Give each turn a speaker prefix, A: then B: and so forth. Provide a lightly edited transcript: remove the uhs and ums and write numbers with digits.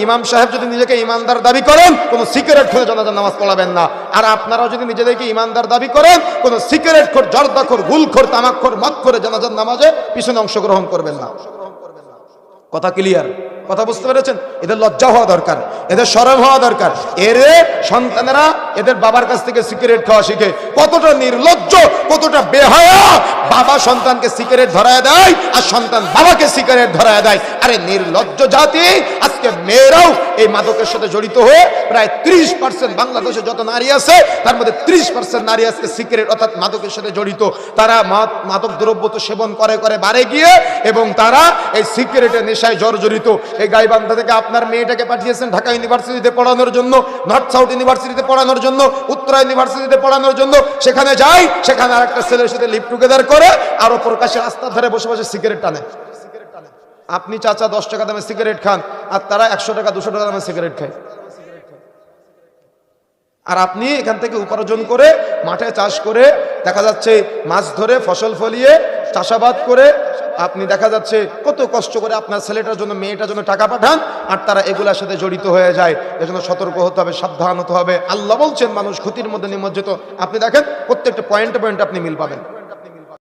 A: ইমাম সাহেব যদি নিজেকে ইমানদার দাবি করেন, কোনো সিগারেট খেয়ে জানাজার নামাজ পড়াবেন না। আর আপনারাও যদি নিজেদেরকে ইমানদার দাবি করেন, কোনো সিগারেট খোর, জর্দাখোর, গুলখোর, তামাকখোর, মদখোর জানাজার নামাজে পিছনে অংশগ্রহণ করবেন না। কথা ক্লিয়ার? কথা বুঝতে পেরেছেন? এদের লজ্জা হওয়া দরকার, এদের শরম হওয়া দরকার। এর সন্তানেরা এদের বাবার কাছ থেকে সিগারেট খাওয়া শিখে। কতটা নির্লজ্জ, কতটা বেহায়া! বাবা সন্তানকে সিগারেট ধরায় দেয় আর সন্তান বাবাকে সিগারেট ধরায় দেয়। আরে নির্লজ্জ জাতি! আজকে মেয়েরাও এই মাদকের সাথে জড়িত হয়ে প্রায় 30% বাংলাদেশে যত নারী আছে তার মধ্যে 30% নারী আজকে সিগারেট অর্থাৎ মাদকের সাথে জড়িত। তারা মাদক দ্রব্য তো সেবন করে করে বাড়ে গিয়ে, এবং তারা এই সিগারেটের নেশায় জর্জরিত। এই গাইবান্ধা থেকে আপনার মেয়েটাকে পাঠিয়েছেন ঢাকা ইউনিভার্সিটিতে পড়ানোর জন্য, নর্থ সাউথ ইউনিভার্সিটিতে পড়ানোর জন্য, উত্তরা ইউনিভার্সিটিতে পড়ানোর জন্য। সেখানে যায়, সেখানে আরেকটা ছেলের সাথে লিভ টুগেদার করে, আরো প্রকাশ্যে রাস্তার ধারে বসে বসে সিগারেট টানে। আপনি চাচা 10 টাকা দামে সিগারেট খান, আর তারা 100 টাকা 200 টাকা দামে সিগারেট খায়। আর আপনি এখান থেকে উপার্জন করে মাঠে চাষ করে, দেখা যাচ্ছে মাছ ধরে, ফসল ফলিয়ে, চাষাবাদ করে আপনি দেখা যাচ্ছে কত কষ্ট করে আপনার ছেলেটার জন্য, মেয়েটার জন্য টাকা পাঠান, আর তারা এগুলোর সাথে জড়িত হয়ে যায়। এজন্য সতর্ক হতে হবে, সাবধান হতে হবে। আল্লাহ বলছেন মানুষ ক্ষতির মধ্যে নিমজ্জিত। আপনি দেখেন প্রত্যেকটা পয়েন্টে পয়েন্টে আপনি মিল পাবেন।